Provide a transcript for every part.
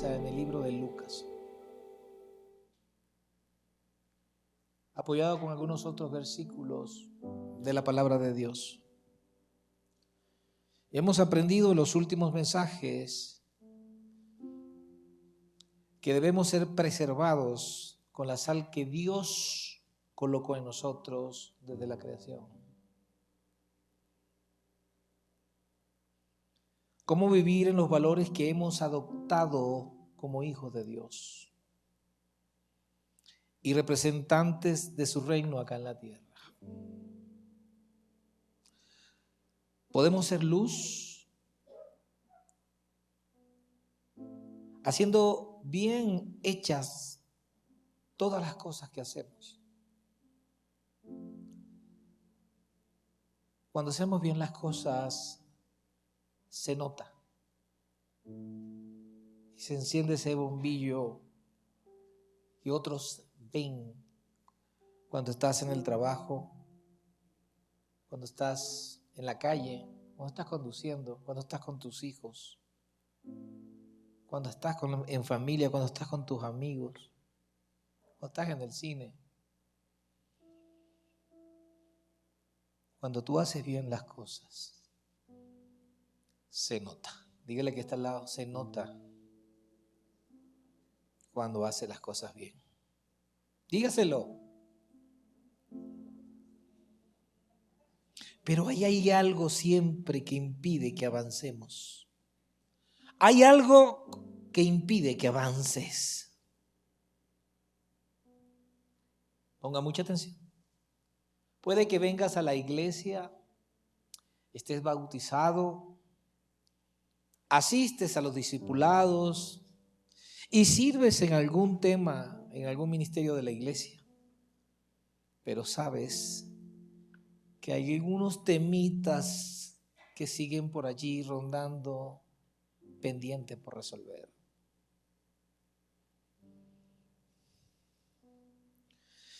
comienza en el libro de Lucas, apoyado con algunos otros versículos de la palabra de Dios. Hemos aprendido en los últimos mensajes que debemos ser preservados con la sal que Dios colocó en nosotros desde la creación. Cómo vivir en los valores que hemos adoptado como hijos de Dios y representantes de su reino acá en la tierra. Podemos ser luz haciendo bien hechas todas las cosas que hacemos. Cuando hacemos bien las cosas, se nota y se enciende ese bombillo y otros ven cuando estás en el trabajo, cuando estás en la calle, cuando estás conduciendo, cuando estás con tus hijos, cuando estás en familia, cuando estás con tus amigos, cuando estás en el cine. Cuando tú haces bien las cosas, se nota. Dígale que está al lado, se nota cuando hace las cosas bien. Dígaselo. Pero ahí hay algo siempre que impide que avancemos. Hay algo que impide que avances. Ponga mucha atención. Puede que vengas a la iglesia, estés bautizado, asistes a los discipulados y sirves en algún tema, en algún ministerio de la iglesia. Pero sabes que hay algunos temitas que siguen por allí rondando, pendientes por resolver.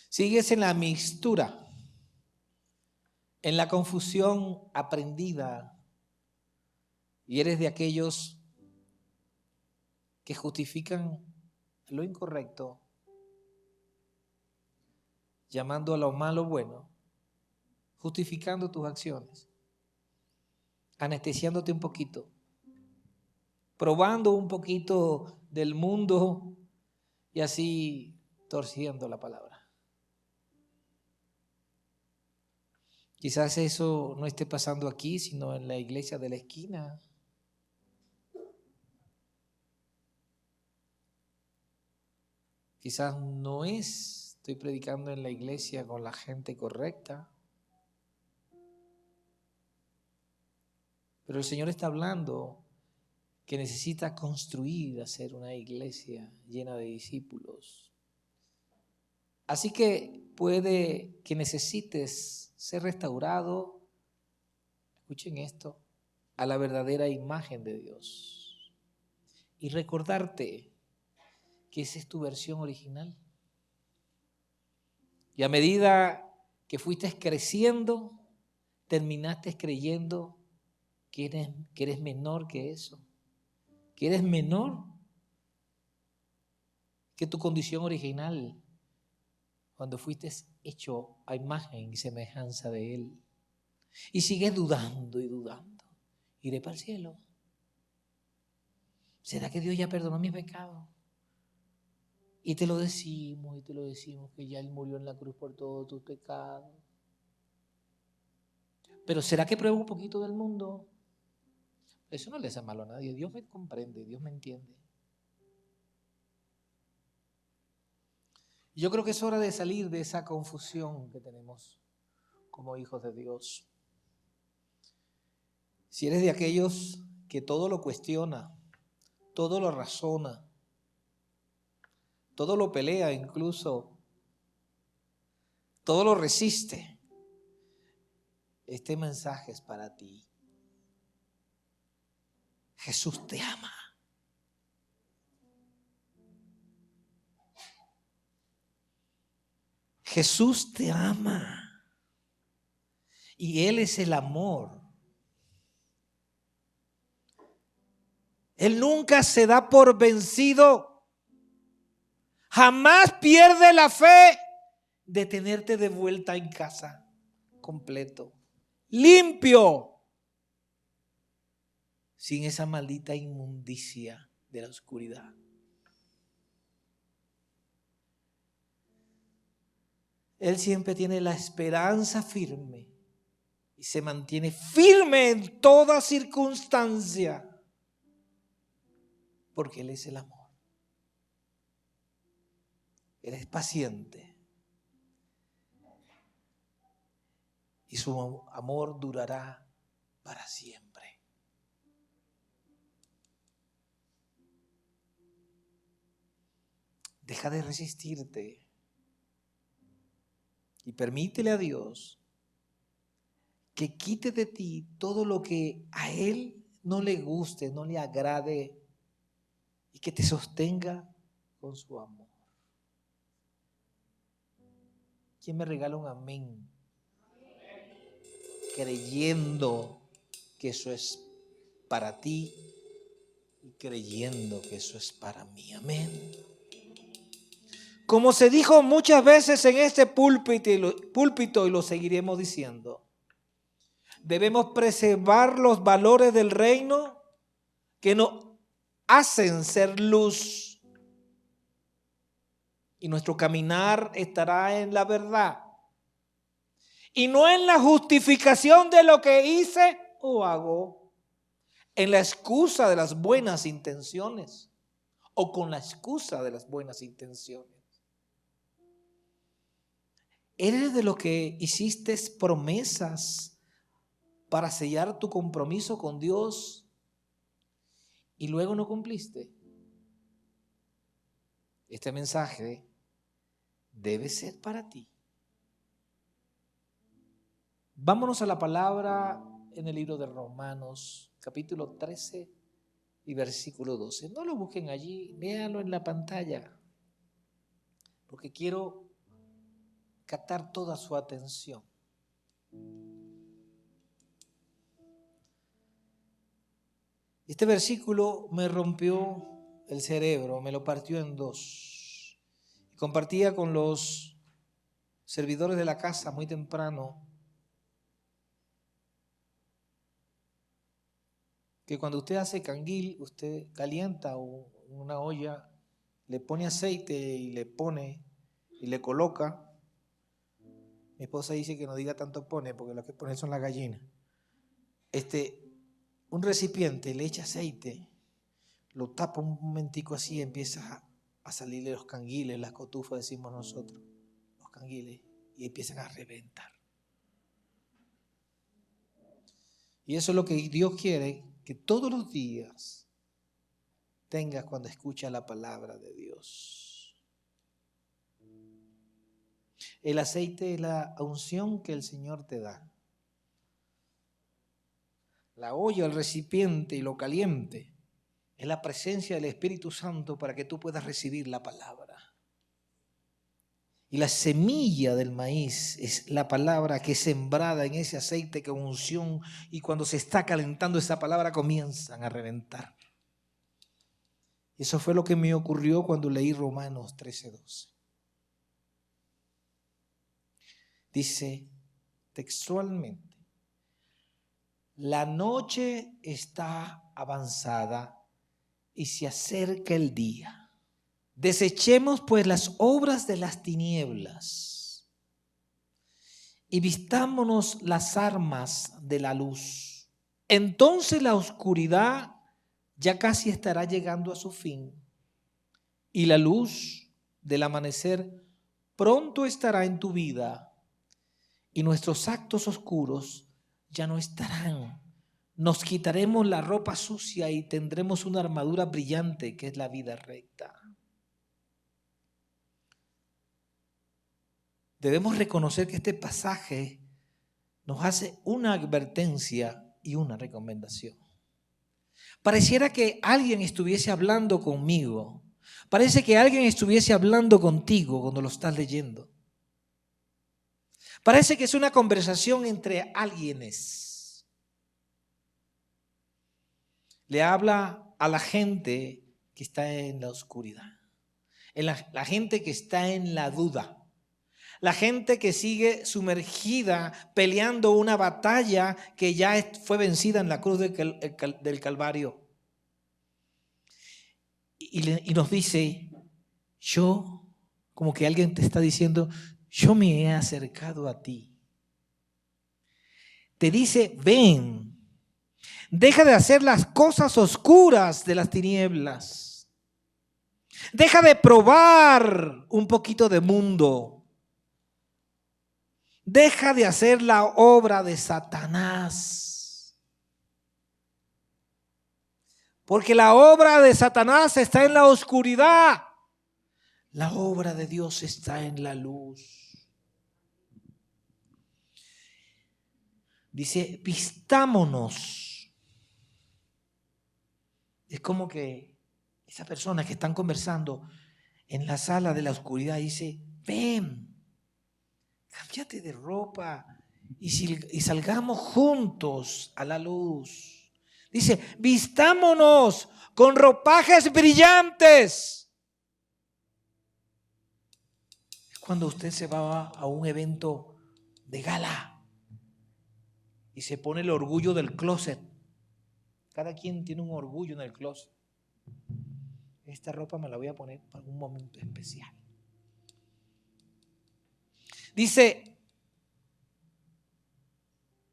Sigues en la mixtura, en la confusión aprendida, y eres de aquellos que justifican lo incorrecto, llamando a lo malo bueno, justificando tus acciones, anestesiándote un poquito, probando un poquito del mundo y así torciendo la palabra. Quizás eso no esté pasando aquí, sino en la iglesia de la esquina. Quizás no estoy predicando en la iglesia con la gente correcta. Pero el Señor está hablando que necesita construir, hacer una iglesia llena de discípulos. Así que puede que necesites ser restaurado, escuchen esto, a la verdadera imagen de Dios. Y recordarte que esa es tu versión original. Y a medida que fuiste creciendo, terminaste creyendo que eres menor que eso. Que eres menor que tu condición original cuando fuiste hecho a imagen y semejanza de Él. Y sigues dudando y dudando. ¿Iré para el cielo? ¿Será que Dios ya perdonó mis pecados? Y te lo decimos que ya Él murió en la cruz por todos tus pecados. Pero ¿será que pruebo un poquito del mundo? Eso no le hace malo a nadie. Dios me comprende, Dios me entiende. Yo creo que es hora de salir de esa confusión que tenemos como hijos de Dios. Si eres de aquellos que todo lo cuestiona, todo lo razona, todo lo pelea, incluso todo lo resiste, este mensaje es para ti. Jesús te ama. Jesús te ama. Y Él es el amor. Él nunca se da por vencido. Jamás pierde la fe de tenerte de vuelta en casa, completo, limpio, sin esa maldita inmundicia de la oscuridad. Él siempre tiene la esperanza firme y se mantiene firme en toda circunstancia, porque Él es el amor. Él es paciente y su amor durará para siempre. Deja de resistirte y permítele a Dios que quite de ti todo lo que a Él no le guste, no le agrade, y que te sostenga con su amor. ¿Quién me regala un amén? Creyendo que eso es para ti y creyendo que eso es para mí. Amén. Como se dijo muchas veces en este púlpito y lo seguiremos diciendo, debemos preservar los valores del reino que nos hacen ser luz. Y nuestro caminar estará en la verdad y no en la justificación de lo que hice o hago, en la excusa de las buenas intenciones o con la excusa de las buenas intenciones. ¿Eres de los que hiciste promesas para sellar tu compromiso con Dios y luego no cumpliste? Este mensaje debe ser para ti. Vámonos a la palabra en el libro de Romanos, capítulo 13 y versículo 12. No lo busquen allí, léanlo en la pantalla, porque quiero captar toda su atención. Este versículo me rompió el cerebro, me lo partió en dos. Compartía con los servidores de la casa muy temprano que cuando usted hace canguil, usted calienta una olla, le pone aceite y le coloca. Mi esposa dice que no diga tanto pone, porque lo que pone son las gallinas. Un recipiente, le echa aceite, lo tapa un momentico así, empieza a salirle los canguiles, las cotufas decimos nosotros, los canguiles, y empiezan a reventar. Y eso es lo que Dios quiere, que todos los días tengas cuando escuchas la palabra de Dios. El aceite es la unción que el Señor te da. La olla, el recipiente y lo caliente es la presencia del Espíritu Santo para que tú puedas recibir la palabra. Y la semilla del maíz es la palabra que es sembrada en ese aceite con unción, y cuando se está calentando esa palabra comienzan a reventar. Eso fue lo que me ocurrió cuando leí Romanos 13:12. Dice textualmente: la noche está avanzada y se acerca el día. Desechemos pues las obras de las tinieblas y vistámonos las armas de la luz. Entonces la oscuridad ya casi estará llegando a su fin y la luz del amanecer pronto estará en tu vida, y nuestros actos oscuros ya no estarán. Nos quitaremos la ropa sucia y tendremos una armadura brillante que es la vida recta. Debemos reconocer que este pasaje nos hace una advertencia y una recomendación. Pareciera que alguien estuviese hablando conmigo. Parece que alguien estuviese hablando contigo cuando lo estás leyendo. Parece que es una conversación entre alguienes. Le habla a la gente que está en la oscuridad, la gente que está en la duda, la gente que sigue sumergida peleando una batalla que ya fue vencida en la cruz del Calvario. Y nos dice, yo, como que alguien te está diciendo, yo me he acercado a ti. Te dice, ven, deja de hacer las cosas oscuras de las tinieblas. Deja de probar un poquito de mundo. Deja de hacer la obra de Satanás. Porque la obra de Satanás está en la oscuridad. La obra de Dios está en la luz. Dice, vistámonos. Es como que esa persona que están conversando en la sala de la oscuridad dice, ven, cámbiate de ropa y salgamos juntos a la luz. Dice, vistámonos con ropajes brillantes. Es cuando usted se va a un evento de gala y se pone el orgullo del closet. Cada quien tiene un orgullo en el closet. Esta ropa me la voy a poner para un momento especial. Dice,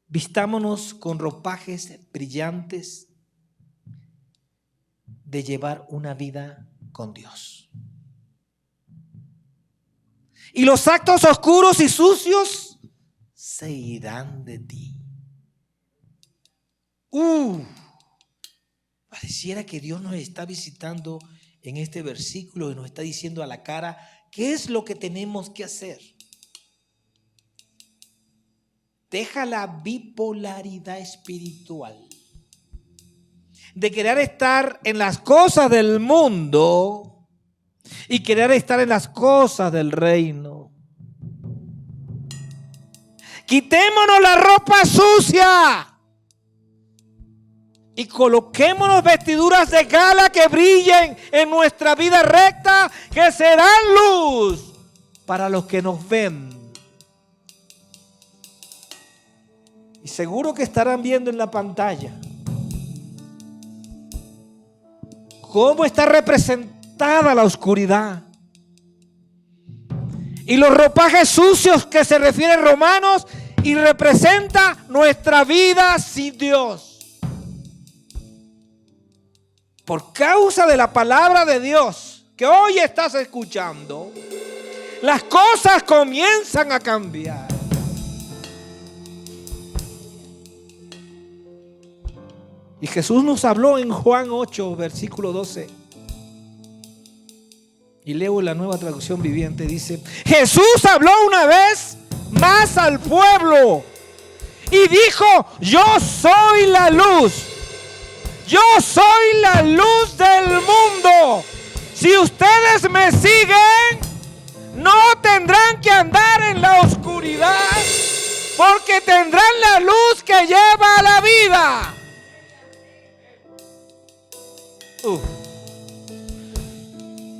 vistámonos con ropajes brillantes de llevar una vida con Dios. Y los actos oscuros y sucios se irán de ti. Pareciera que Dios nos está visitando en este versículo y nos está diciendo a la cara qué es lo que tenemos que hacer. Deja la bipolaridad espiritual de querer estar en las cosas del mundo y querer estar en las cosas del reino. Quitémonos la ropa sucia y coloquémonos vestiduras de gala que brillen en nuestra vida recta, que serán luz para los que nos ven. Y seguro que estarán viendo en la pantalla cómo está representada la oscuridad. Y los ropajes sucios que se refiere Romanos y representa nuestra vida sin Dios. Por causa de la palabra de Dios que hoy estás escuchando, las cosas comienzan a cambiar. Y Jesús nos habló en Juan 8, versículo 12. Y leo la Nueva Traducción Viviente, dice: Jesús habló una vez más al pueblo y dijo: yo soy la luz. Yo soy la luz del mundo. Si ustedes me siguen, no tendrán que andar en la oscuridad, porque tendrán la luz que lleva a la vida.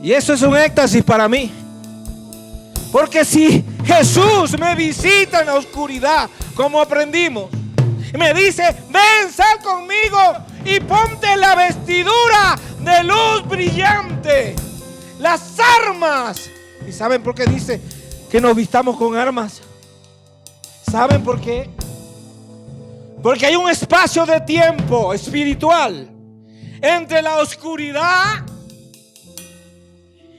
Y eso es un éxtasis para mí. Porque si Jesús me visita en la oscuridad, como aprendimos, y me dice: ven, sal conmigo y ponte la vestidura de luz brillante, las armas. ¿Y saben por qué dice que nos vistamos con armas? ¿Saben por qué? Porque hay un espacio de tiempo espiritual entre la oscuridad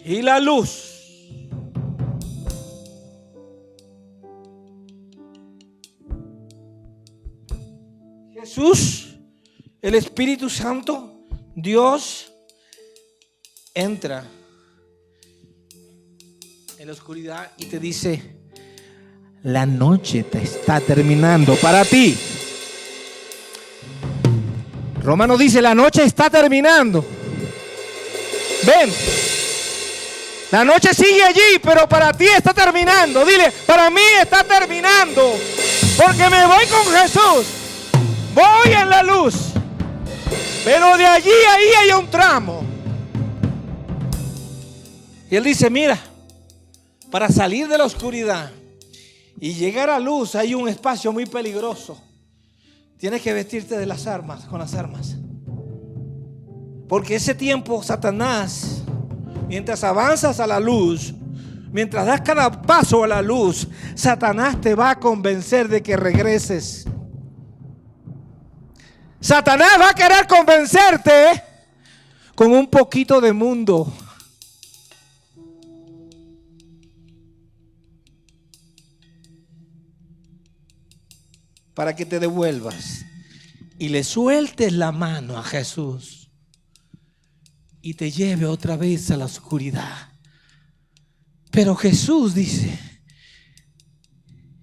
y la luz. Jesús, el Espíritu Santo, Dios, entra en la oscuridad y te dice: la noche te está terminando para ti. Romano dice: la noche está terminando. Ven, la noche sigue allí, pero para ti está terminando. Dile: para mí está terminando, porque me voy con Jesús. Voy en la luz. Pero de allí a ahí hay un tramo. Y él dice, mira, para salir de la oscuridad y llegar a luz hay un espacio muy peligroso. Tienes que vestirte de las armas, con las armas. Porque ese tiempo Satanás, mientras avanzas a la luz, mientras das cada paso a la luz, Satanás te va a convencer de que regreses. Satanás va a querer convencerte con un poquito de mundo. Para que te devuelvas y le sueltes la mano a Jesús y te lleve otra vez a la oscuridad. Pero Jesús dice,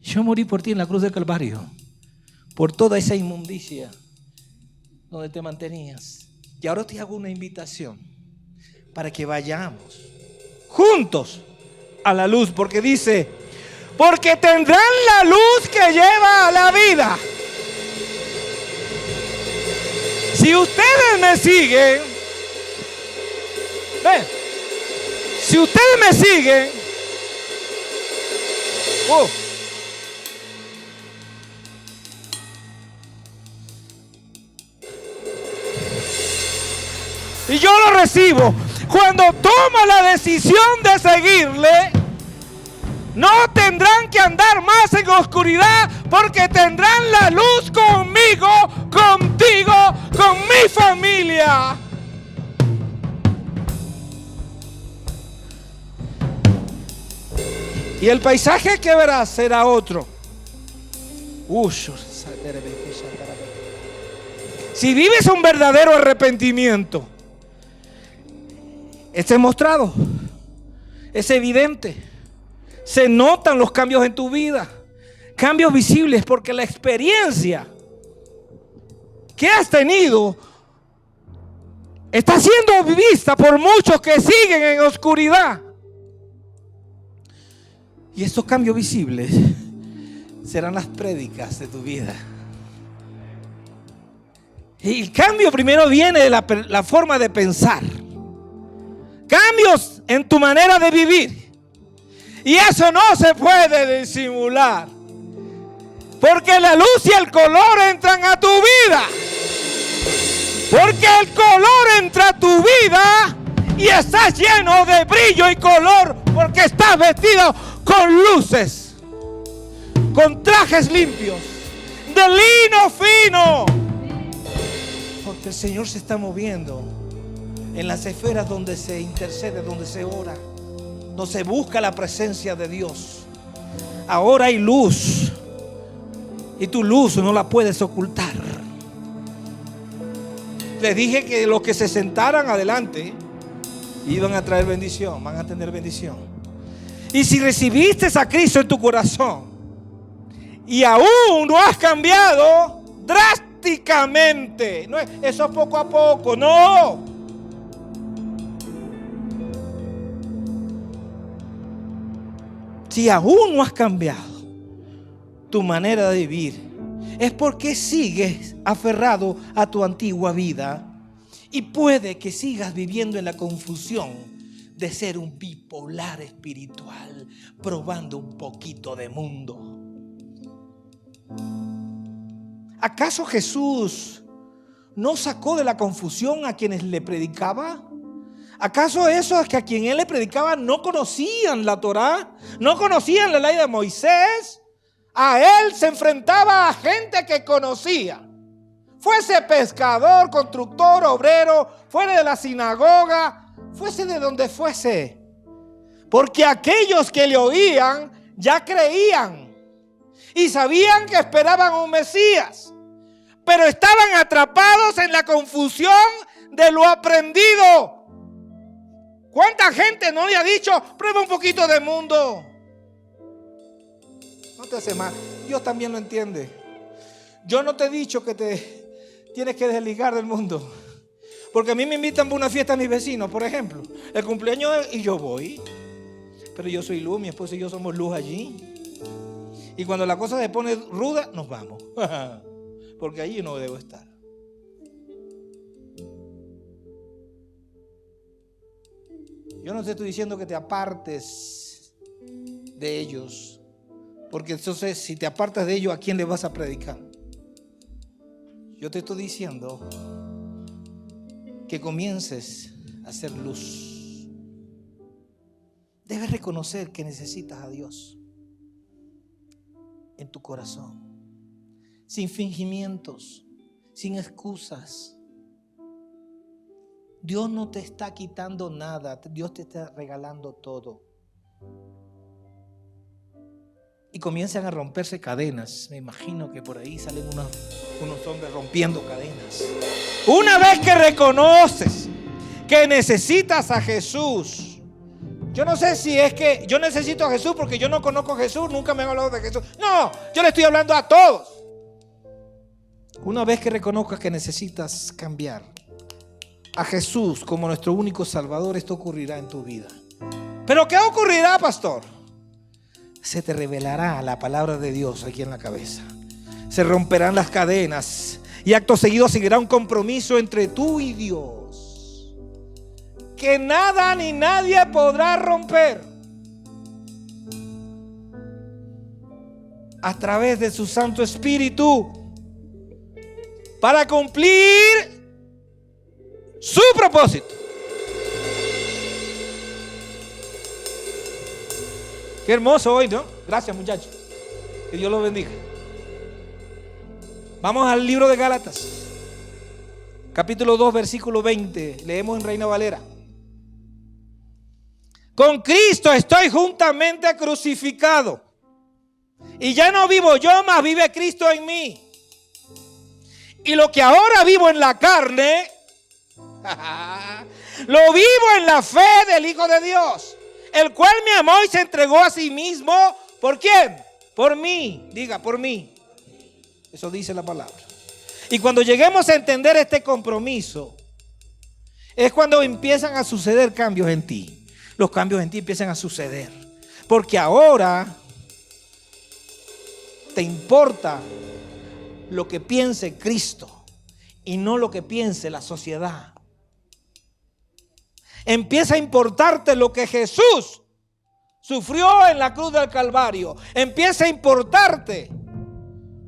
yo morí por ti en la cruz del Calvario, por toda esa inmundicia donde te mantenías. Y ahora te hago una invitación para que vayamos juntos a la luz, porque dice, porque tendrán la luz que lleva a la vida. Si ustedes me siguen, ven, si ustedes me siguen, y yo lo recibo, cuando toma la decisión de seguirle, no tendrán que andar más en oscuridad, porque tendrán la luz conmigo, contigo, con mi familia. Y el paisaje que verás será otro. Si vives un verdadero arrepentimiento, es demostrado, es evidente. Se notan los cambios en tu vida, cambios visibles, porque la experiencia que has tenido está siendo vista por muchos que siguen en oscuridad. Y estos cambios visibles serán las prédicas de tu vida. Y el cambio primero viene de la forma de pensar. Cambios en tu manera de vivir. Y eso no se puede disimular. Porque la luz y el color entran a tu vida. Porque el color entra a tu vida y estás lleno de brillo y color, porque estás vestido con luces, con trajes limpios, de lino fino. Porque el Señor se está moviendo en las esferas donde se intercede, donde se ora, donde se busca la presencia de Dios. Ahora hay luz y tu luz no la puedes ocultar. Les dije que los que se sentaran adelante iban a traer bendición, van a tener bendición. Y si recibiste a Cristo en tu corazón y aún no has cambiado drásticamente, no es eso poco a poco, no. Si aún no has cambiado tu manera de vivir, es porque sigues aferrado a tu antigua vida y puede que sigas viviendo en la confusión de ser un bipolar espiritual, probando un poquito de mundo. ¿Acaso Jesús no sacó de la confusión a quienes le predicaba? ¿Acaso esos que a quien él le predicaba no conocían la Torá? ¿No conocían la ley de Moisés? A él se enfrentaba a gente que conocía. Fuese pescador, constructor, obrero, fuera de la sinagoga, fuese de donde fuese. Porque aquellos que le oían ya creían y sabían que esperaban un Mesías, pero estaban atrapados en la confusión de lo aprendido. ¿Cuánta gente no le ha dicho, prueba un poquito de mundo? No te hace mal. Dios también lo entiende. Yo no te he dicho que te tienes que desligar del mundo. Porque a mí me invitan para una fiesta a mis vecinos, por ejemplo. El cumpleaños y yo voy. Pero yo soy luz, mi esposa y yo somos luz allí. Y cuando la cosa se pone ruda, nos vamos. Porque allí no debo estar. Yo no te estoy diciendo que te apartes de ellos, porque entonces si te apartas de ellos, ¿a quién le vas a predicar? Yo te estoy diciendo que comiences a hacer luz. Debes reconocer que necesitas a Dios en tu corazón, sin fingimientos, sin excusas. Dios no te está quitando nada, Dios te está regalando todo. Y comienzan a romperse cadenas. Me imagino que por ahí salen unos hombres rompiendo cadenas. Una vez que reconoces que necesitas a Jesús, yo no sé si es que yo necesito a Jesús porque yo no conozco a Jesús, nunca me han hablado de Jesús. No, yo le estoy hablando a todos. Una vez que reconozcas que necesitas cambiar a Jesús como nuestro único Salvador, esto ocurrirá en tu vida. ¿Pero qué ocurrirá, pastor? Se te revelará la palabra de Dios aquí en la cabeza. Se romperán las cadenas y acto seguido seguirá un compromiso entre tú y Dios que nada ni nadie podrá romper. A través de su Santo Espíritu, para cumplir su propósito. Qué hermoso hoy, ¿no? Gracias, muchachos. Que Dios los bendiga. Vamos al libro de Gálatas, capítulo 2, versículo 20. Leemos en Reina Valera. Con Cristo estoy juntamente crucificado, y ya no vivo yo, mas vive Cristo en mí. Y lo que ahora vivo en la carne, lo vivo en la fe del Hijo de Dios, el cual me amó y se entregó a sí mismo. ¿Por quién? Por mí. Diga, por mí. Eso dice la palabra. Y cuando lleguemos a entender este compromiso, es cuando empiezan a suceder cambios en ti. Los cambios en ti empiezan a suceder. Porque ahora te importa lo que piense Cristo y no lo que piense la sociedad. Empieza a importarte lo que Jesús sufrió en la cruz del Calvario. Empieza a importarte,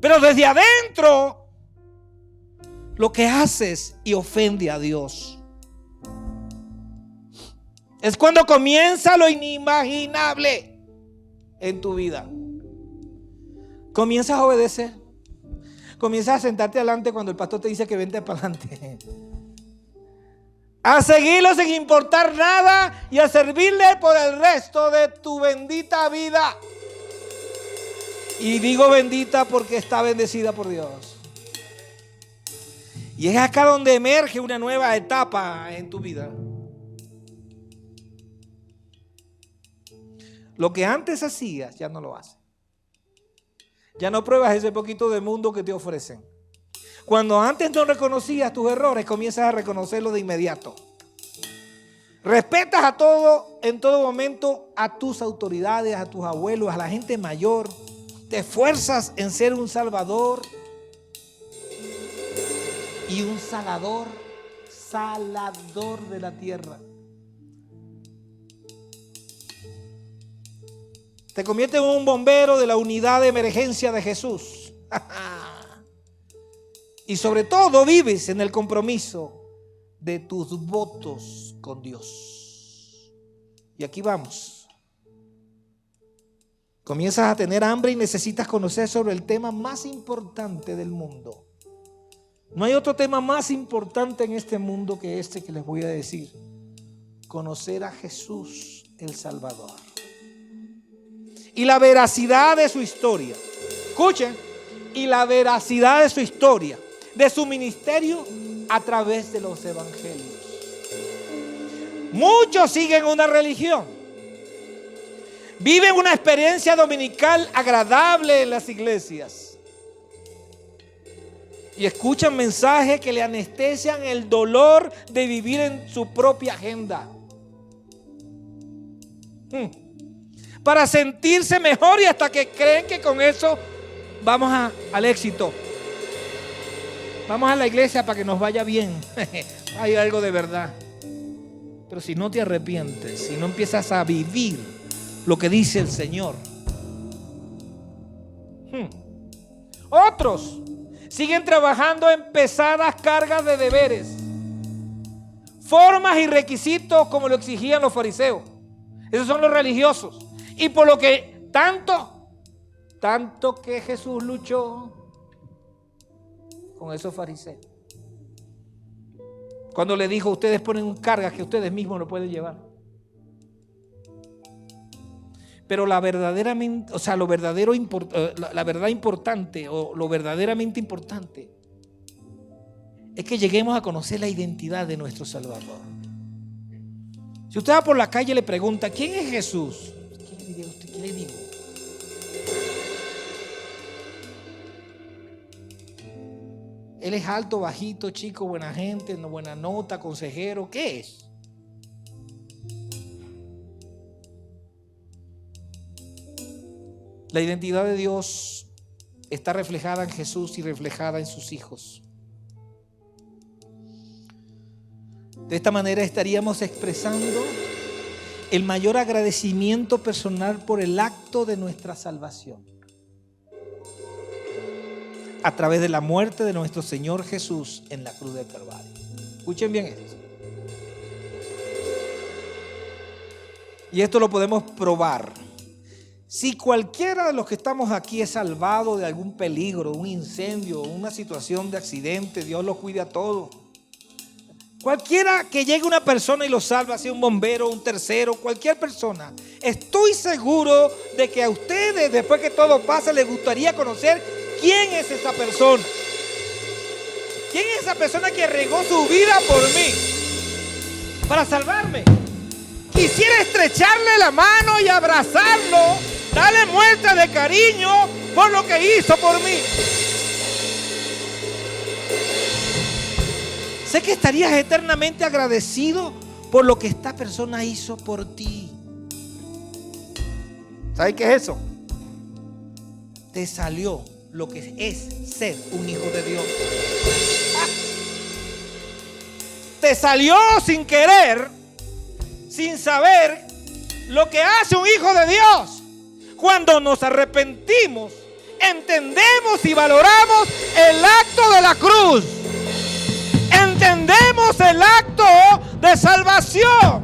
pero desde adentro, lo que haces y ofende a Dios. Es cuando comienza lo inimaginable en tu vida. Comienzas a obedecer. Comienzas a sentarte adelante cuando el pastor te dice que vente para adelante. A seguirlo sin importar nada y a servirle por el resto de tu bendita vida. Y digo bendita porque está bendecida por Dios. Y es acá donde emerge una nueva etapa en tu vida. Lo que antes hacías ya no lo haces. Ya no pruebas ese poquito de mundo que te ofrecen. Cuando antes no reconocías tus errores, comienzas a reconocerlos de inmediato. Respetas a todo, en todo momento, a tus autoridades, a tus abuelos, a la gente mayor. Te esfuerzas en ser un salvador y un salador de la tierra. Te conviertes en un bombero de la unidad de emergencia de Jesús. Y sobre todo vives en el compromiso de tus votos con Dios. Y aquí vamos. Comienzas a tener hambre y necesitas conocer sobre el tema más importante del mundo. No hay otro tema más importante en este mundo que este que les voy a decir. Conocer a Jesús el Salvador. Y la veracidad de su historia. Escuchen. Y la veracidad de su historia, de su ministerio a través de los evangelios. Muchos siguen una religión. Viven una experiencia dominical agradable en las iglesias. Y escuchan mensajes que le anestesian el dolor de vivir en su propia agenda. Para sentirse mejor y hasta que creen que con eso vamos al éxito. Vamos a la iglesia para que nos vaya bien. Hay algo de verdad. Pero si no te arrepientes, si no empiezas a vivir lo que dice el Señor. Otros siguen trabajando en pesadas cargas de deberes, formas y requisitos como lo exigían los fariseos. Esos son los religiosos. Y por lo que tanto que Jesús luchó con esos fariseos. Cuando le dijo, ustedes ponen cargas que ustedes mismos no pueden llevar. Pero la verdad importante o lo verdaderamente importante es que lleguemos a conocer la identidad de nuestro Salvador. Si usted va por la calle y le pregunta, ¿quién es Jesús? ¿Qué le diría usted? ¿Qué le digo? Él es alto, bajito, chico, buena gente, buena nota, consejero. ¿Qué es? La identidad de Dios está reflejada en Jesús y reflejada en sus hijos. De esta manera estaríamos expresando el mayor agradecimiento personal por el acto de nuestra salvación, a través de la muerte de nuestro Señor Jesús en la cruz del Calvario. Escuchen bien esto. Y esto lo podemos probar. Si cualquiera de los que estamos aquí es salvado de algún peligro, un incendio, una situación de accidente, Dios los cuide a todos. Cualquiera que llegue una persona y lo salva, sea un bombero, un tercero, cualquier persona, estoy seguro de que a ustedes, después que todo pase, les gustaría conocer quién es esa persona. ¿Quién es esa persona que regó su vida por mí para salvarme? Quisiera estrecharle la mano y abrazarlo, darle muestra de cariño por lo que hizo por mí. Sé que estarías eternamente agradecido por lo que esta persona hizo por ti. ¿Sabes qué es eso? Te salió lo que es ser un hijo de Dios. Te salió sin querer, sin saber lo que hace un hijo de Dios. Cuando nos arrepentimos, entendemos y valoramos el acto de la cruz. Entendemos el acto de salvación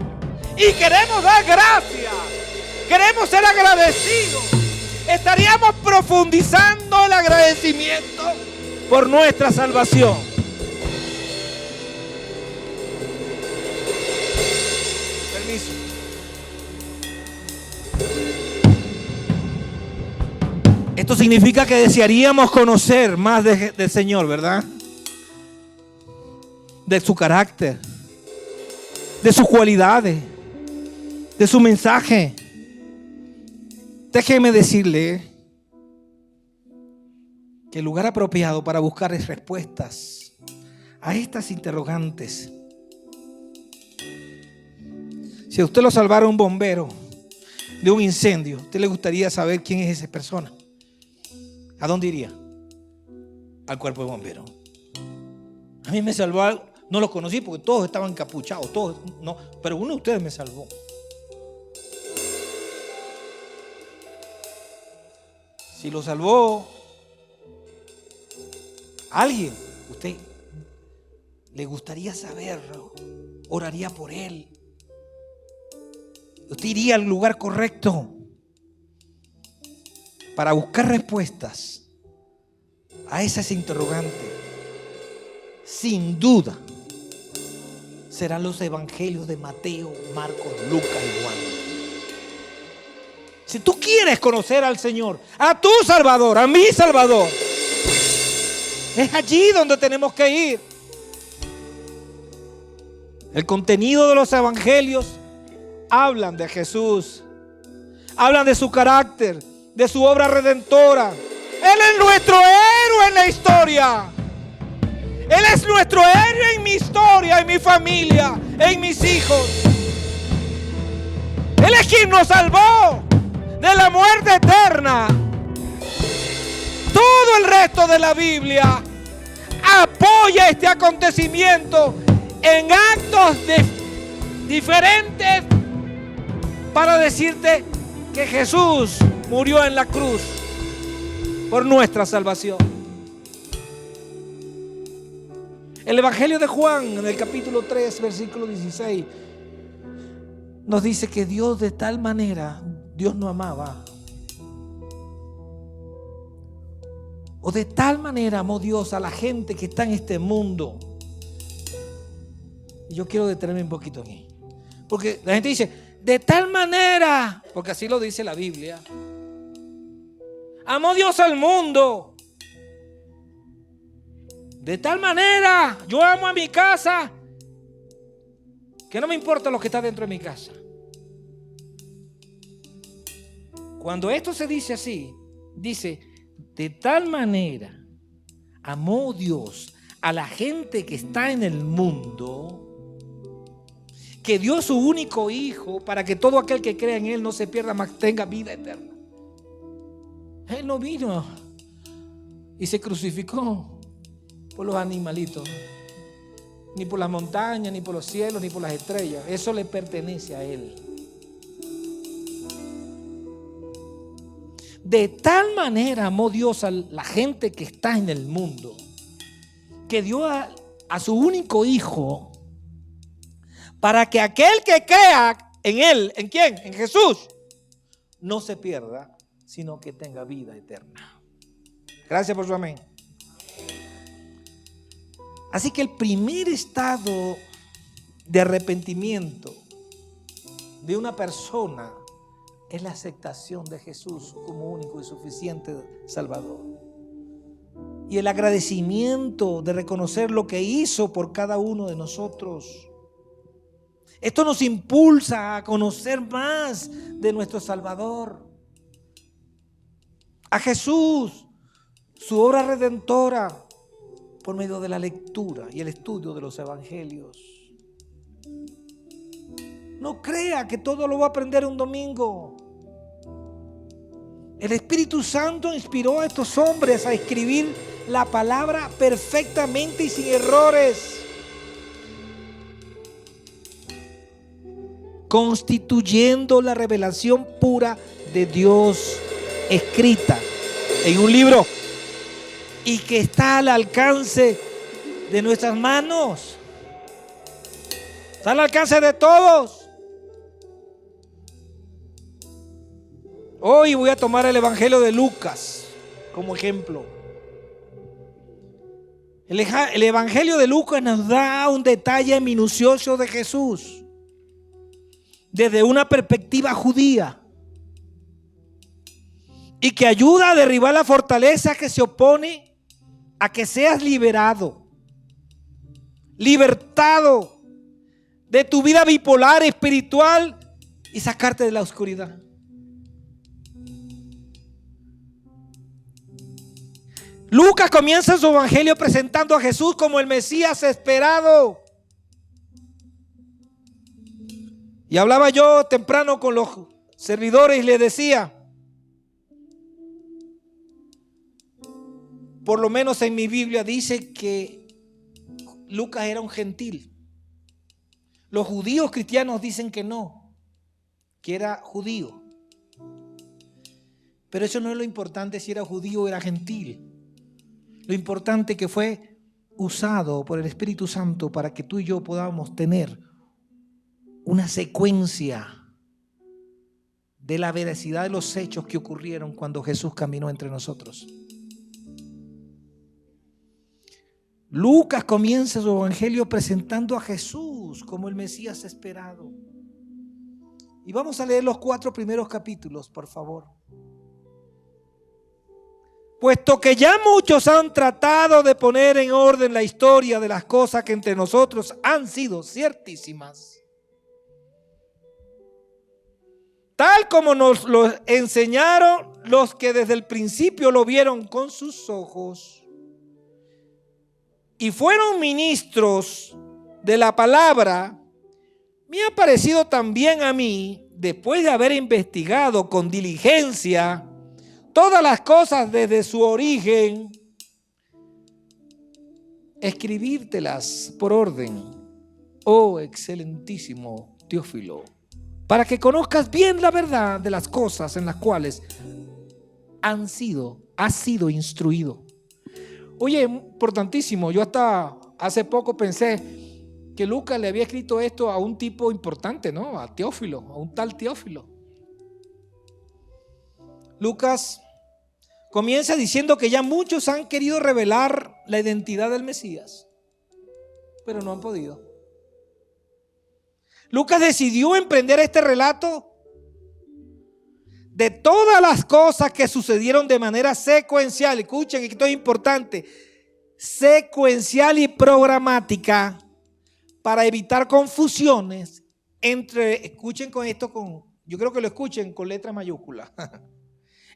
y queremos dar gracias. Queremos ser agradecidos. Estaríamos profundizando el agradecimiento por nuestra salvación. Permiso. Esto significa que desearíamos conocer más del Señor, ¿verdad? De su carácter, de sus cualidades, de su mensaje. Déjeme decirle que el lugar apropiado para buscar respuestas a estas interrogantes. Si a usted lo salvara un bombero de un incendio, ¿a usted le gustaría saber quién es esa persona? ¿A dónde iría? Al cuerpo de bomberos. A mí me salvó, no los conocí porque todos estaban encapuchados, todos, no, pero uno de ustedes me salvó. Si lo salvó alguien, usted le gustaría saberlo, oraría por él. Usted iría al lugar correcto para buscar respuestas a esas interrogantes. Sin duda serán los evangelios de Mateo, Marcos, Lucas y Juan. Si tú quieres conocer al Señor, a tu Salvador, a mi Salvador, es allí donde tenemos que ir. El contenido de los evangelios hablan de Jesús, hablan de su carácter, de su obra redentora. Él es nuestro héroe en la historia. Él es nuestro héroe en mi historia, en mi familia, en mis hijos. Él es quien nos salvó de la muerte eterna. Todo el resto de la Biblia apoya este acontecimiento en actos diferentes para decirte que Jesús murió en la cruz por nuestra salvación. El Evangelio de Juan, en el capítulo 3, versículo 16, nos dice que Dios de tal manera, Dios no amaba, o de tal manera amó Dios a la gente que está en este mundo. Y yo quiero detenerme un poquito aquí, porque la gente dice, de tal manera, porque así lo dice la Biblia, amó Dios al mundo. De tal manera, yo amo a mi casa, que no me importa lo que está dentro de mi casa. Cuando esto se dice así, dice, de tal manera amó Dios a la gente que está en el mundo, que dio su único hijo para que todo aquel que crea en él no se pierda, mas tenga vida eterna. Él no vino y se crucificó por los animalitos, ni por las montañas, ni por los cielos, ni por las estrellas. Eso le pertenece a él. De tal manera amó Dios a la gente que está en el mundo, que dio a su único hijo, para que aquel que crea en él, ¿en quién? En Jesús, no se pierda, sino que tenga vida eterna. Gracias por su amén. Así que el primer estado de arrepentimiento de una persona es la aceptación de Jesús como único y suficiente Salvador. Y el agradecimiento de reconocer lo que hizo por cada uno de nosotros. Esto nos impulsa a conocer más de nuestro Salvador, a Jesús, su obra redentora, por medio de la lectura y el estudio de los evangelios. No crea que todo lo va a aprender un domingo. El Espíritu Santo inspiró a estos hombres a escribir la palabra perfectamente y sin errores, constituyendo la revelación pura de Dios escrita en un libro y que está al alcance de nuestras manos. Está al alcance de todos. Hoy voy a tomar el Evangelio de Lucas como ejemplo. El Evangelio de Lucas nos da un detalle minucioso de Jesús desde una perspectiva judía y que ayuda a derribar la fortaleza que se opone a que seas libertado de tu vida bipolar espiritual y sacarte de la oscuridad. Lucas comienza su evangelio presentando a Jesús como el Mesías esperado. Y hablaba yo temprano con los servidores y les decía, por lo menos en mi Biblia dice que Lucas era un gentil. Los judíos cristianos dicen que no, que era judío. Pero eso no es lo importante si era judío o era gentil. Lo importante es que fue usado por el Espíritu Santo para que tú y yo podamos tener una secuencia de la veracidad de los hechos que ocurrieron cuando Jesús caminó entre nosotros. Lucas comienza su evangelio presentando a Jesús como el Mesías esperado. Y vamos a leer los 4 primeros capítulos, por favor. Puesto que ya muchos han tratado de poner en orden la historia de las cosas que entre nosotros han sido ciertísimas, tal como nos lo enseñaron los que desde el principio lo vieron con sus ojos y fueron ministros de la palabra, me ha parecido también a mí, después de haber investigado con diligencia todas las cosas desde su origen, escribírtelas por orden, oh excelentísimo Teófilo, para que conozcas bien la verdad de las cosas en las cuales has sido instruido. Oye, importantísimo. Yo hasta hace poco pensé que Lucas le había escrito esto a un tipo importante, ¿no? A Teófilo, a un tal Teófilo. Lucas comienza diciendo que ya muchos han querido revelar la identidad del Mesías, pero no han podido. Lucas decidió emprender este relato de todas las cosas que sucedieron de manera secuencial. Escuchen, esto es importante: secuencial y programática, para evitar confusiones entre, escuchen con esto, yo creo que lo escuchen con letra mayúscula,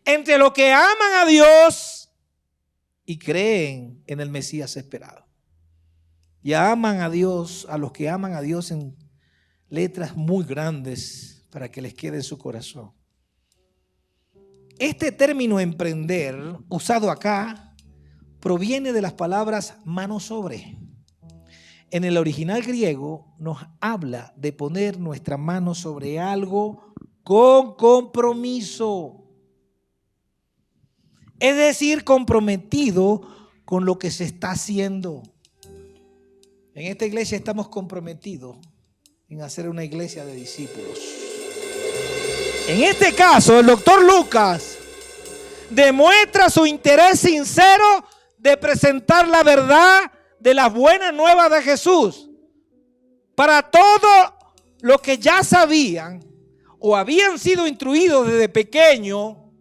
entre los que aman a Dios y creen en el Mesías esperado. Y aman a Dios, a los que aman a Dios en letras muy grandes para que les quede en su corazón. Este término emprender, usado acá, proviene de las palabras mano sobre. En el original griego nos habla de poner nuestra mano sobre algo con compromiso. Es decir, comprometido con lo que se está haciendo. En esta iglesia estamos comprometidos en hacer una iglesia de discípulos. En este caso, el doctor Lucas demuestra su interés sincero de presentar la verdad de las buenas nuevas de Jesús para todos los que ya sabían o habían sido instruidos desde pequeño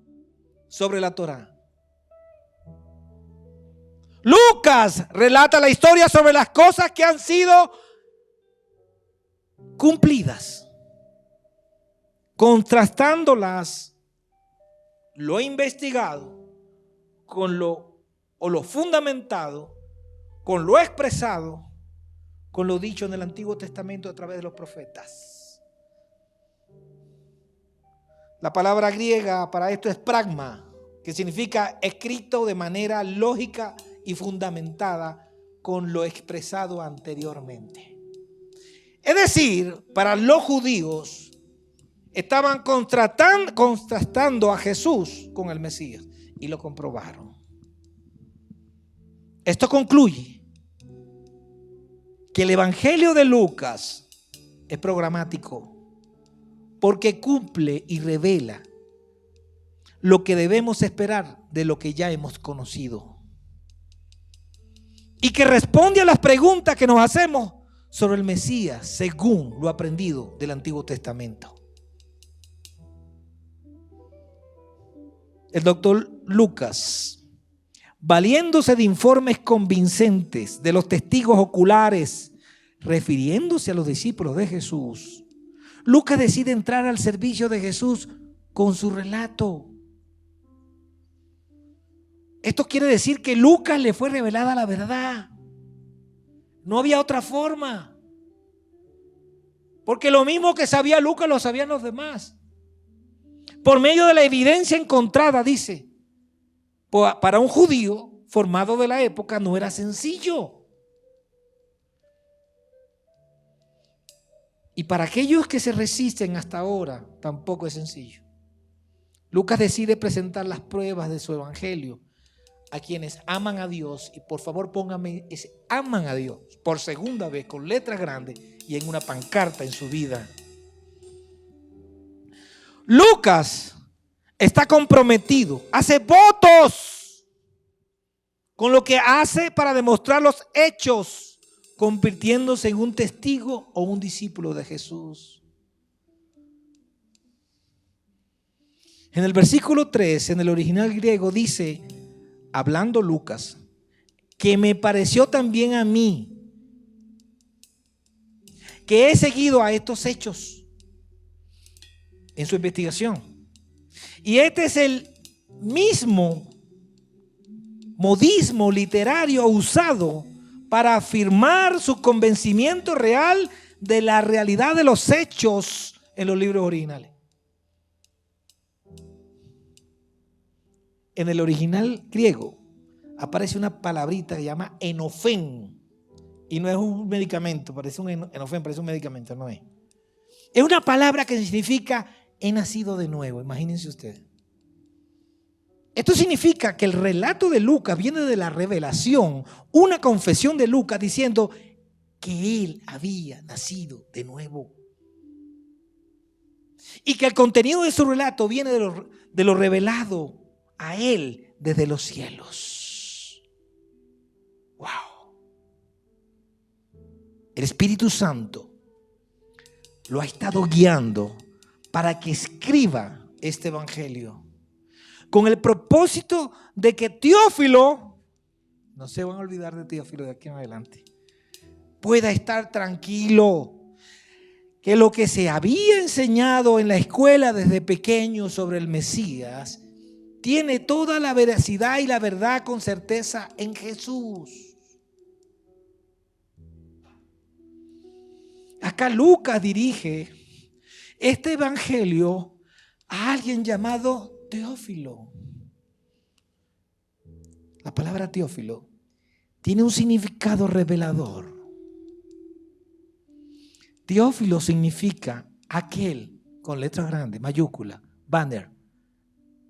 sobre la Torá. Lucas relata la historia sobre las cosas que han sido cumplidas, contrastándolas, lo investigado con lo fundamentado, con lo expresado, con lo dicho en el Antiguo Testamento a través de los profetas. La palabra griega para esto es pragma, que significa escrito de manera lógica y fundamentada con lo expresado anteriormente. Es decir, para los judíos estaban contrastando a Jesús con el Mesías y lo comprobaron. Esto concluye que el Evangelio de Lucas es programático porque cumple y revela lo que debemos esperar de lo que ya hemos conocido y que responde a las preguntas que nos hacemos sobre el Mesías según lo aprendido del Antiguo Testamento. El doctor Lucas, valiéndose de informes convincentes de los testigos oculares, refiriéndose a los discípulos de Jesús, Lucas decide entrar al servicio de Jesús con su relato. Esto quiere decir que Lucas le fue revelada la verdad. No había otra forma. Porque lo mismo que sabía Lucas lo sabían los demás. Por medio de la evidencia encontrada, dice, para un judío formado de la época no era sencillo. Y para aquellos que se resisten hasta ahora, tampoco es sencillo. Lucas decide presentar las pruebas de su evangelio a quienes aman a Dios. Y por favor póngame ese aman a Dios por segunda vez con letras grandes y en una pancarta en su vida. Lucas está comprometido, hace votos con lo que hace para demostrar los hechos, convirtiéndose en un testigo o un discípulo de Jesús. En el versículo 3, en el original griego dice, hablando Lucas, que me pareció también a mí que he seguido a estos hechos en su investigación. Y este es el mismo modismo literario usado para afirmar su convencimiento real de la realidad de los hechos en los libros originales. En el original griego aparece una palabrita que se llama enofen. Y no es un medicamento, parece un enofen, parece un medicamento, no es. Es una palabra que significa he nacido de nuevo, imagínense ustedes. Esto significa que el relato de Lucas viene de la revelación, una confesión de Lucas diciendo que él había nacido de nuevo. Y que el contenido de su relato viene de lo revelado a él desde los cielos. Wow. El Espíritu Santo lo ha estado guiando para que escriba este evangelio, con el propósito de que Teófilo, no se van a olvidar de Teófilo de aquí en adelante, pueda estar tranquilo, que lo que se había enseñado en la escuela desde pequeño sobre el Mesías tiene toda la veracidad y la verdad con certeza en Jesús. Acá Lucas dirige este evangelio a alguien llamado Teófilo. La palabra Teófilo tiene un significado revelador. Teófilo significa aquel, con letras grandes, mayúscula, banner,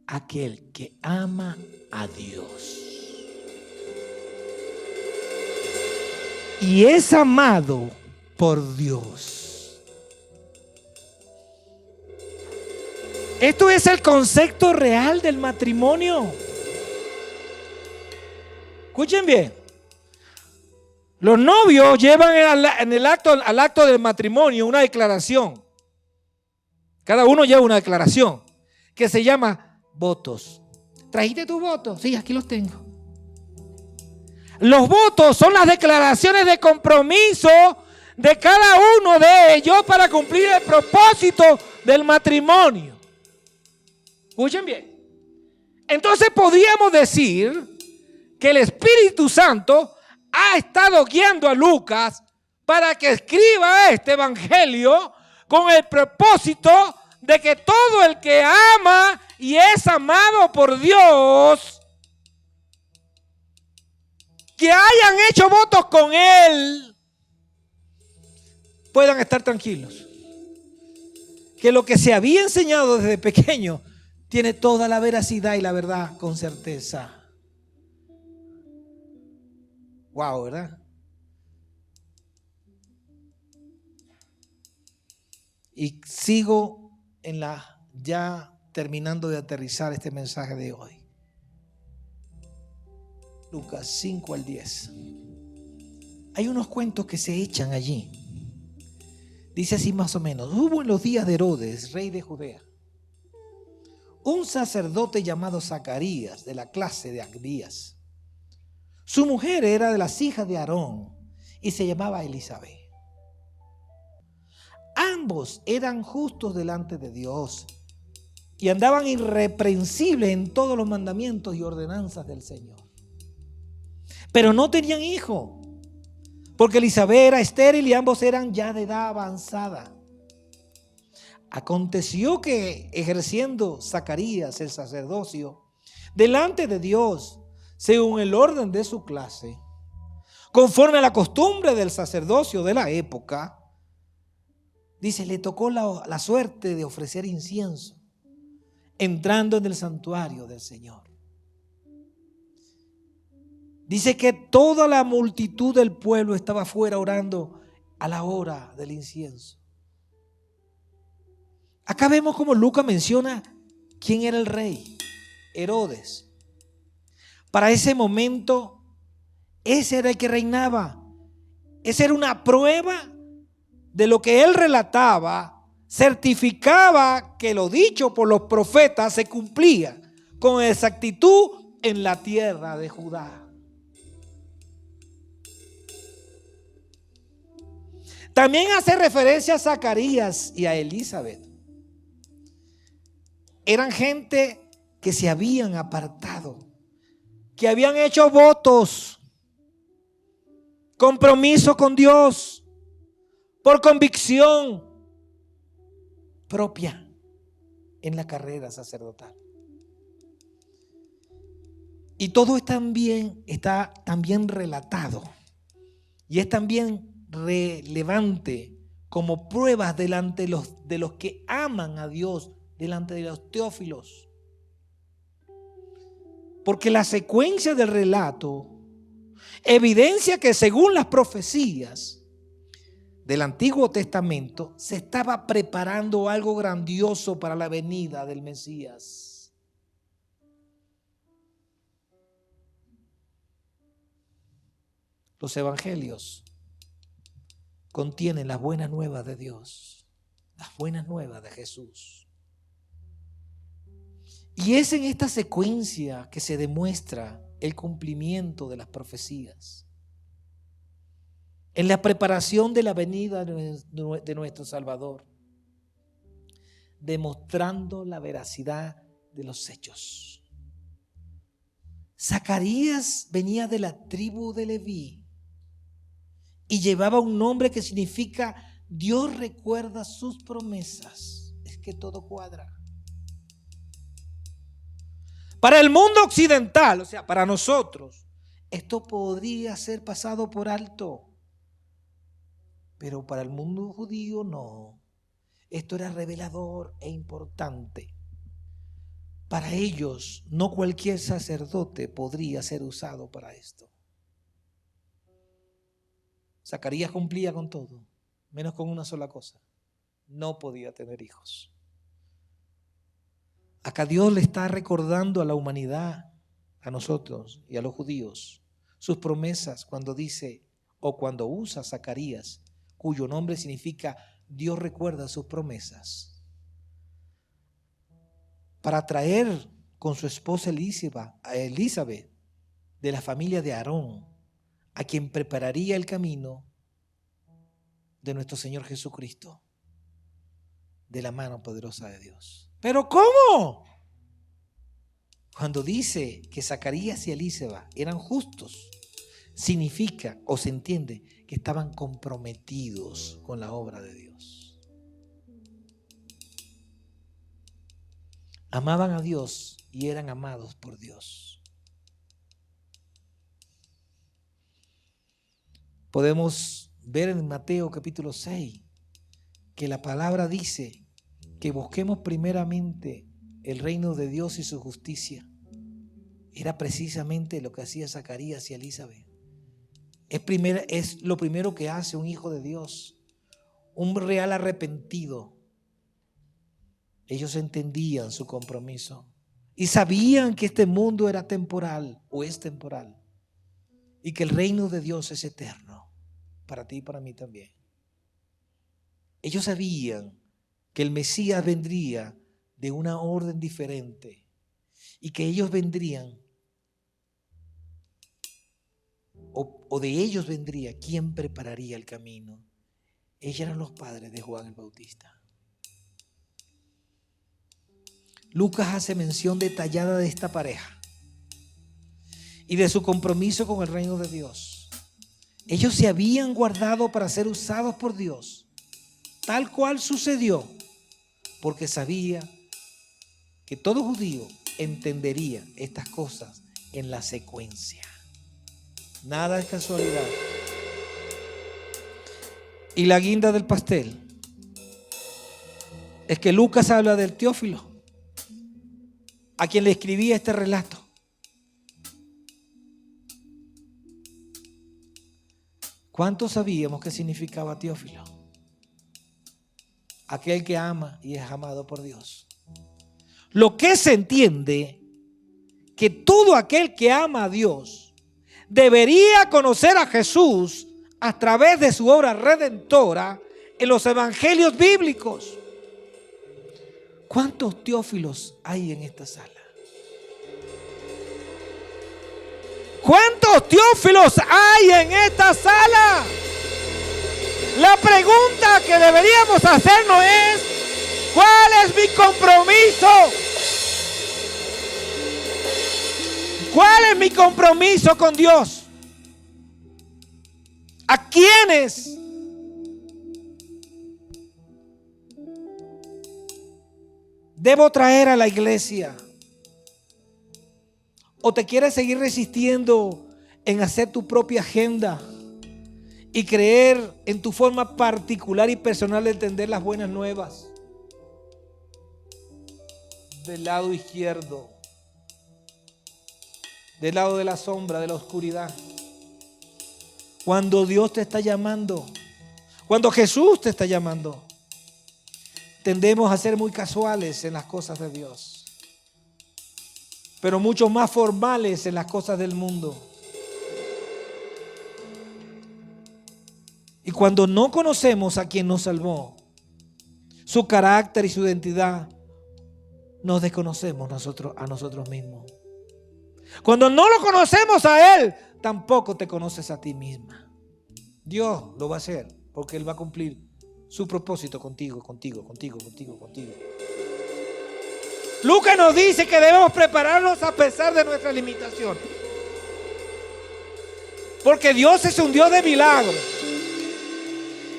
aquel que ama a Dios y es amado por Dios. Esto es el concepto real del matrimonio. Escuchen bien. Los novios llevan al acto del matrimonio una declaración. Cada uno lleva una declaración que se llama votos. ¿Trajiste tus votos? Sí, aquí los tengo. Los votos son las declaraciones de compromiso de cada uno de ellos para cumplir el propósito del matrimonio. Escuchen bien. Entonces podríamos decir que el Espíritu Santo ha estado guiando a Lucas para que escriba este evangelio con el propósito de que todo el que ama y es amado por Dios, que hayan hecho votos con Él, puedan estar tranquilos. Que lo que se había enseñado desde pequeño tiene toda la veracidad y la verdad con certeza. Wow, ¿verdad? Y sigo ya terminando de aterrizar este mensaje de hoy. Lucas 5 al 10. Hay unos cuentos que se echan allí. Dice así más o menos: hubo en los días de Herodes, rey de Judea, un sacerdote llamado Zacarías, de la clase de Abías. Su mujer era de las hijas de Aarón y se llamaba Elizabeth. Ambos eran justos delante de Dios y andaban irreprensibles en todos los mandamientos y ordenanzas del Señor. Pero no tenían hijo, porque Elizabeth era estéril y ambos eran ya de edad avanzada. Aconteció que, ejerciendo Zacarías el sacerdocio delante de Dios, según el orden de su clase, conforme a la costumbre del sacerdocio de la época, dice, le tocó la suerte de ofrecer incienso, entrando en el santuario del Señor. Dice que toda la multitud del pueblo estaba afuera orando a la hora del incienso. Acá vemos como Lucas menciona quién era el rey, Herodes. Para ese momento, ese era el que reinaba. Esa era una prueba de lo que él relataba, certificaba que lo dicho por los profetas se cumplía con exactitud en la tierra de Judá. También hace referencia a Zacarías y a Elizabeth. Eran gente que se habían apartado, que habían hecho votos, compromiso con Dios, por convicción propia en la carrera sacerdotal. Y todo está también relatado y es también relevante como pruebas delante de los que aman a Dios, delante de los teófilos. Porque la secuencia del relato evidencia que según las profecías del Antiguo Testamento se estaba preparando algo grandioso para la venida del Mesías. Los evangelios contienen las buenas nuevas de Dios, las buenas nuevas de Jesús. Y es en esta secuencia que se demuestra el cumplimiento de las profecías, en la preparación de la venida de nuestro Salvador, demostrando la veracidad de los hechos. Zacarías venía de la tribu de Leví y llevaba un nombre que significa Dios recuerda sus promesas. Es que todo cuadra. Para el mundo occidental, o sea, para nosotros, esto podría ser pasado por alto. Pero para el mundo judío no. Esto era revelador e importante. Para ellos, no cualquier sacerdote podría ser usado para esto. Zacarías cumplía con todo, menos con una sola cosa: no podía tener hijos. Acá Dios le está recordando a la humanidad, a nosotros y a los judíos, sus promesas cuando dice o cuando usa Zacarías, cuyo nombre significa Dios recuerda sus promesas, para traer con su esposa Elizabeth de la familia de Aarón, a quien prepararía el camino de nuestro Señor Jesucristo, de la mano poderosa de Dios. ¿Pero cómo? Cuando dice que Zacarías y Elizabeth eran justos, significa o se entiende que estaban comprometidos con la obra de Dios. Amaban a Dios y eran amados por Dios. Podemos ver en Mateo capítulo 6 que la palabra dice que busquemos primeramente el reino de Dios y su justicia. Era precisamente lo que hacía Zacarías y Elizabeth. Es lo primero que hace un hijo de Dios, un real arrepentido. Ellos entendían su compromiso y sabían que este mundo era temporal o es temporal y que el reino de Dios es eterno, para ti y para mí también. Ellos sabían que el Mesías vendría de una orden diferente y que ellos vendrían o de ellos vendría quien prepararía el camino. Ellos eran los padres de Juan el Bautista. Lucas hace mención detallada de esta pareja y de su compromiso con el reino de Dios. Ellos se habían guardado para ser usados por Dios, tal cual sucedió, porque sabía que todo judío entendería estas cosas en la secuencia. Nada es casualidad. Y la guinda del pastel es que Lucas habla del Teófilo, a quien le escribía este relato. ¿Cuántos sabíamos qué significaba Teófilo? Aquel que ama y es amado por Dios. Lo que se entiende que todo aquel que ama a Dios debería conocer a Jesús a través de su obra redentora en los evangelios bíblicos. ¿Cuántos Teófilos hay en esta sala? ¿Cuántos Teófilos hay en esta sala? La pregunta que deberíamos hacernos es: ¿cuál es mi compromiso? ¿Cuál es mi compromiso con Dios? ¿A quiénes debo traer a la iglesia? ¿O te quieres seguir resistiendo en hacer tu propia agenda y creer en tu forma particular y personal de entender las buenas nuevas. Del lado izquierdo, del lado de la sombra, de la oscuridad. Cuando Dios te está llamando, cuando Jesús te está llamando, tendemos a ser muy casuales en las cosas de Dios, pero mucho más formales en las cosas del mundo. Y cuando no conocemos a quien nos salvó, su carácter y su identidad, nos desconocemos a nosotros mismos. Cuando no lo conocemos a Él, tampoco te conoces a ti misma. Dios lo va a hacer porque Él va a cumplir su propósito contigo. Lucas nos dice que debemos prepararnos a pesar de nuestras limitaciones. Porque Dios es un Dios de milagros.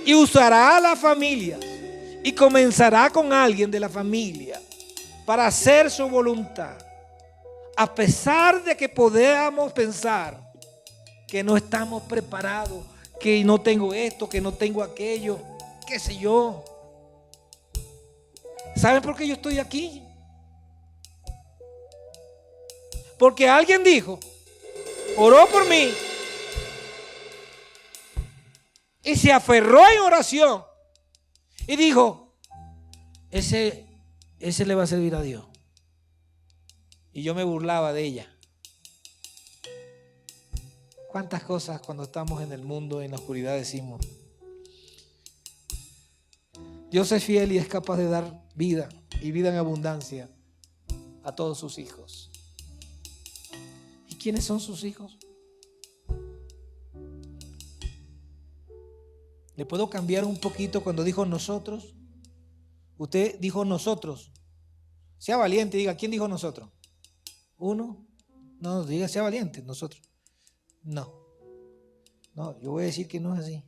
Y usará a las familias y comenzará con alguien de la familia para hacer su voluntad. A pesar de que podamos pensar que no estamos preparados, que no tengo esto, que no tengo aquello, qué sé yo. ¿Saben por qué yo estoy aquí? Porque alguien dijo, oró por mí y se aferró en oración y dijo, ese le va a servir a Dios. Y yo me burlaba de ella. ¿Cuántas cosas cuando estamos en el mundo, en la oscuridad, decimos? Dios es fiel y es capaz de dar vida y vida en abundancia a todos sus hijos. ¿Y quiénes son sus hijos? ¿Le puedo cambiar un poquito cuando dijo nosotros? Usted dijo nosotros. Sea valiente, diga, ¿quién dijo nosotros? ¿Uno? No, diga, sea valiente, nosotros. No, yo voy a decir que no es así.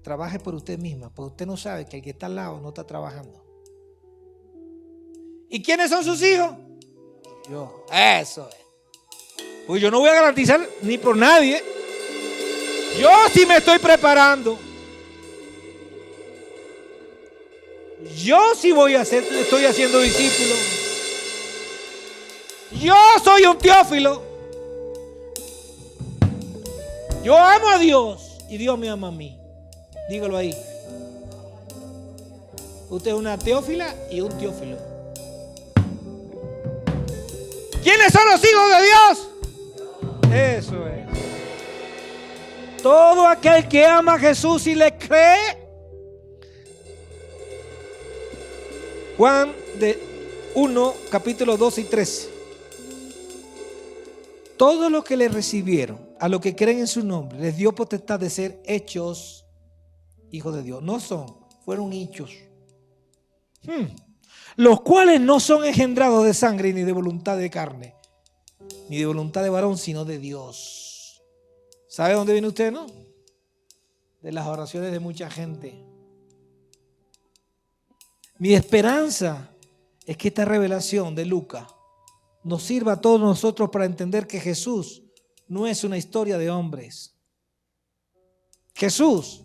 Trabaje por usted misma, porque usted no sabe que el que está al lado no está trabajando. ¿Y quiénes son sus hijos? Yo. Eso es. Pues yo no voy a garantizar ni por nadie. Yo sí me estoy preparando. Yo sí estoy haciendo discípulos. Yo soy un Teófilo. Yo amo a Dios y Dios me ama a mí. Dígalo ahí. Usted es una Teófila y un Teófilo. ¿Quiénes son los hijos de Dios? Eso es. Todo aquel que ama a Jesús y le cree. Juan 1, capítulo 12 y 13. Todos los que le recibieron, a los que creen en su nombre, les dio potestad de ser hechos hijos de Dios. No son, fueron hechos. Los cuales no son engendrados de sangre, ni de voluntad de carne, ni de voluntad de varón, sino de Dios. ¿Sabe dónde viene usted, no? De las oraciones de mucha gente. Mi esperanza es que esta revelación de Lucas nos sirva a todos nosotros para entender que Jesús no es una historia de hombres. Jesús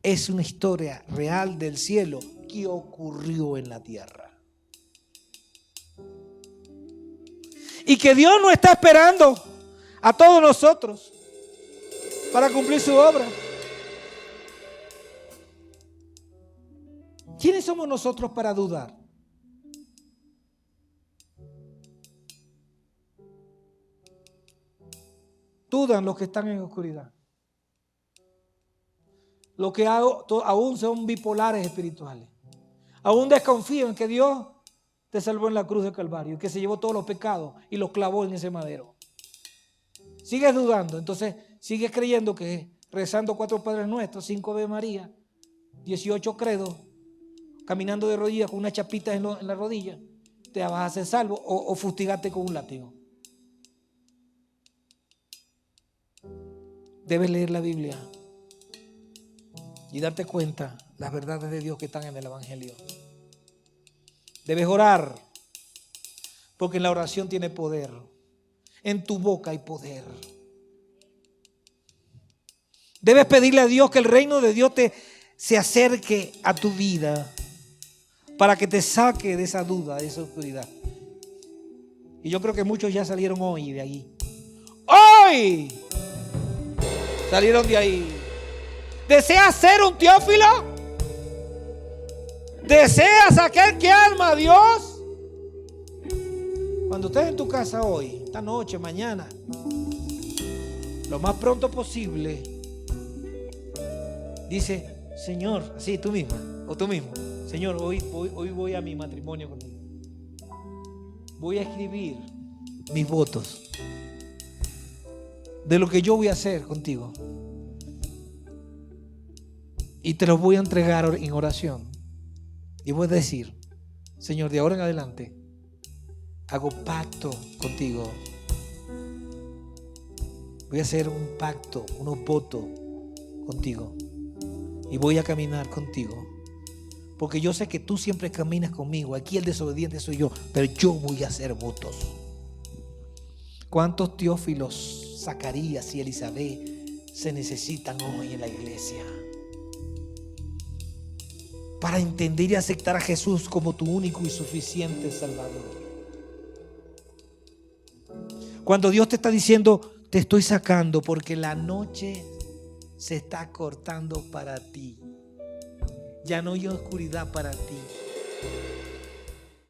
es una historia real del cielo que ocurrió en la tierra. Y que Dios no está esperando a todos nosotros para cumplir su obra. ¿Quiénes somos nosotros para dudar? Dudan los que están en oscuridad. Los que aún son bipolares espirituales. Aún desconfían que Dios te salvó en la cruz de Calvario, que se llevó todos los pecados y los clavó en ese madero. Sigues dudando, entonces sigues creyendo que rezando 4 Padres Nuestros, 5 Ave María, 18 credos, caminando de rodillas con unas chapitas en la rodilla, te vas a hacer salvo o fustigarte con un látigo. Debes leer la Biblia y darte cuenta las verdades de Dios que están en el Evangelio. Debes orar, porque en la oración tiene poder. En tu boca hay poder. Debes pedirle a Dios que el reino de Dios se acerque a tu vida para que te saque de esa duda, de esa oscuridad. Y yo creo que muchos ya salieron hoy de ahí. ¡Hoy! Salieron de ahí. ¿Deseas ser un Teófilo? ¿Deseas aquel que ama a Dios? Cuando estés en tu casa hoy, esta noche, mañana, lo más pronto posible, dice: Señor, así tú misma o tú mismo, Señor, hoy voy a mi matrimonio contigo. Voy a escribir mis votos de lo que yo voy a hacer contigo. Y te los voy a entregar en oración. Y voy a decir: Señor, de ahora en adelante hago pacto contigo. Voy a hacer un pacto, unos votos contigo. Y voy a caminar contigo. Porque yo sé que tú siempre caminas conmigo. Aquí el desobediente soy yo, pero yo voy a hacer votos. ¿Cuántos Teófilos, Zacarías y Elizabeth se necesitan hoy en la iglesia para entender y aceptar a Jesús como tu único y suficiente Salvador? Cuando Dios te está diciendo: te estoy sacando porque la noche se está cortando para ti. Ya no hay oscuridad para ti.